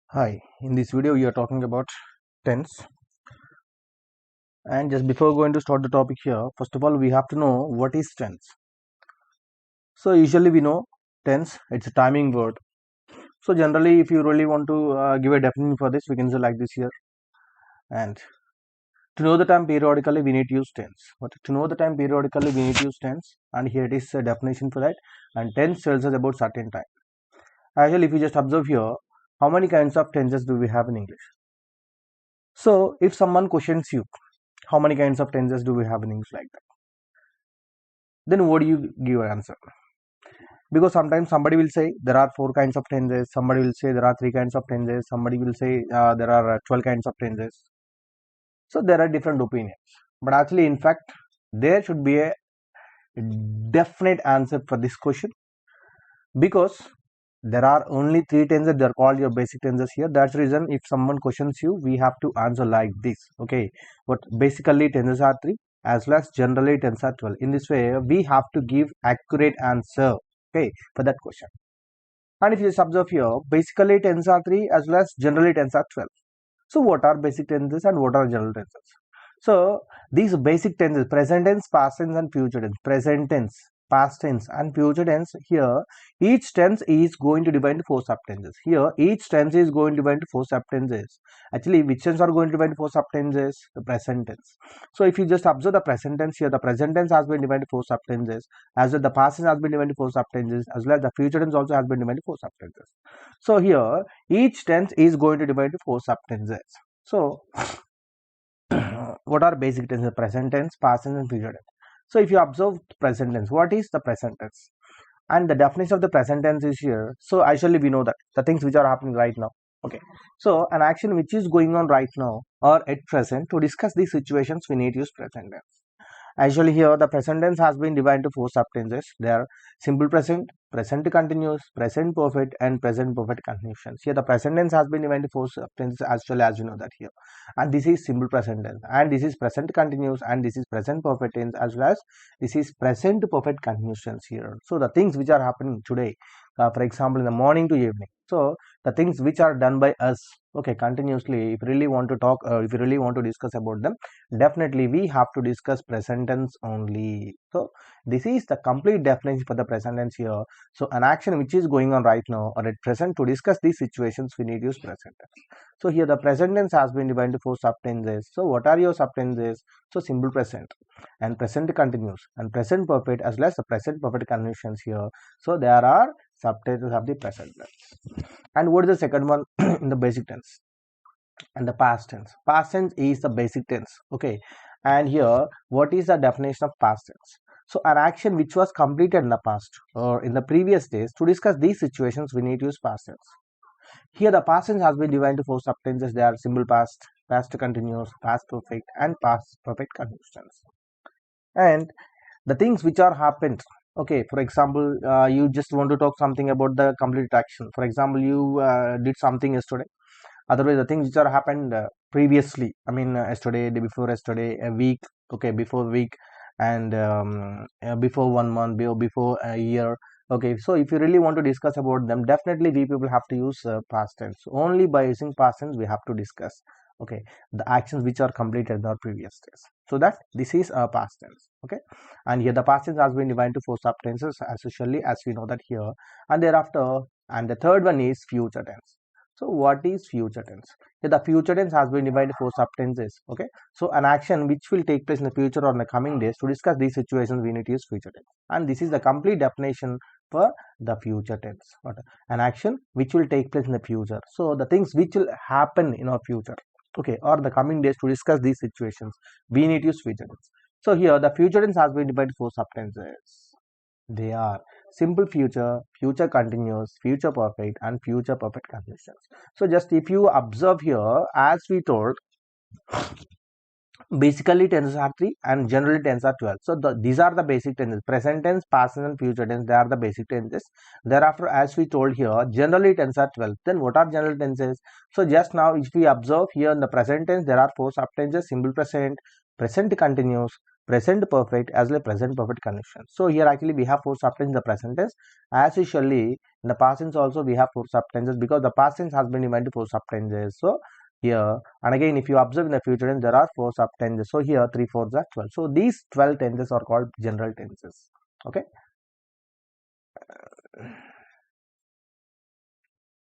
Hi, in this video we are talking about tense, and just before going to start the topic here, first of all we have to know what is tense. So usually we know tense, it's a timing word. So generally if you really want to give a definition for this, we can say like this here. And to know the time periodically we need to use tense. But to know the time periodically we need to use tense, and here it is a definition for that. And tense tells us about certain time. Actually if you just observe here, how many kinds of tenses do we have in English? So if someone questions you, how many kinds of tenses do we have in English like that? Then what do you give an answer? Because sometimes somebody will say there are four kinds of tenses, somebody will say there are three kinds of tenses, somebody will say there are 12 kinds of tenses. So there are different opinions, but actually in fact there should be a definite answer for this question, because there are only three tenses. They are called your basic tenses here. That's the reason if someone questions you, we have to answer like this. Okay, but basically tenses are three, as well as generally tenses are 12. In this way we have to give accurate answer, okay, for that question. And if you just observe here, basically tenses are 3 as well as generally tenses are 12. So what are basic tenses and what are general tenses? So these basic tenses, present tense, past tense and future tense. Present tense, past tense and future tense, here each tense is going to divide into 4 subtenses. Here each tense is going to divide into 4 subtenses. Actually which tense are going to divide into 4 subtenses? The present tense. So if you just observe the present tense here, the present tense has been divided into 4 subtenses, as well the past tense has been divided into 4 subtenses, as well as the future tense also has been divided into 4 subtenses. So here each tense is going to divide into 4 subtenses. So what are basic tenses? Present tense, past tense and future tense. So if you observe present tense, what is the present tense? And the definition of the present tense is here. So actually we know that the things which are happening right now. Okay, so an action which is going on right now or at present. To discuss these situations we need to use present tense. Actually here the present tense has been divided into 4 subtenses. They are simple present, present continuous, present perfect and present perfect continuous. Here the present tense has been divided into 4 subtenses, as well as you know that here. And this is simple present tense, and this is present continuous, and this is present perfect tense, as well as this is present perfect continuous tense here. So the things which are happening today, for example in the morning to evening. So the things which are done by us, okay, continuously, if you really want to talk, if you really want to discuss about them, definitely we have to discuss present tense only. So this is the complete definition for the present tense here. So an action which is going on right now or at present, to discuss these situations we need to use present tense. So here the present tense has been divided into 4 subtenses. So what are your subtenses? So simple present and present continuous and present perfect, as well as the present perfect conditions here. So there are subtenses of the present tense. And what is the second one? In the basic tense and the past tense. Past tense is the basic tense. Okay, and here what is the definition of past tense? So an action which was completed in the past or in the previous days. To discuss these situations we need to use past tense. Here the past tense has been divided into 4 subtenses. They are simple past, past continuous, past perfect and past perfect continuous tense. And the things which are happened, okay, for example you just want to talk something about the completed action. For example, you did something yesterday. Otherwise the things which are happened previously, I mean yesterday, day before yesterday, a week, okay, before week, and before 1 month, before a year. Okay, so if you really want to discuss about them, definitely we people have to use past tense. Only by using past tense we have to discuss, okay, the actions which are completed in our previous days. So that this is past tense. Okay, and here the past tense has been divided into 4 subtenses, as usually as we know that here. And thereafter, and the third one is future tense. So what is future tense? Here the future tense has been divided into 4 subtenses. Okay, so an action which will take place in the future or in the coming days. To discuss these situations we need to use future tense, and this is the complete definition for the future tense. What? An action which will take place in the future. So the things which will happen in our future, okay, or the coming days. To discuss these situations we need to use future tense. So here the future tense has been divided into 4 subtenses. They are simple future, future continuous, future perfect and future perfect conditions. So just if you observe here, as we told, basically tenses are 3 and generally tenses are 12. So these are the basic tenses: present tense, past tense and future tense. They are the basic tenses. Thereafter, as we told here, generally tenses are 12. Then what are general tenses? So just now if we observe here in the present tense, there are 4 subtenses: simple present, present continuous, present perfect as well as present perfect condition. So here actually we have four subtenses in the present tense. As usually in the past tense also we have four subtenses, because the past tense has been divided into four subtenses. So here, and again if you observe in the future tense there are four subtenses. So here 3 4 are 12. So these 12 tenses are called general tenses. Okay.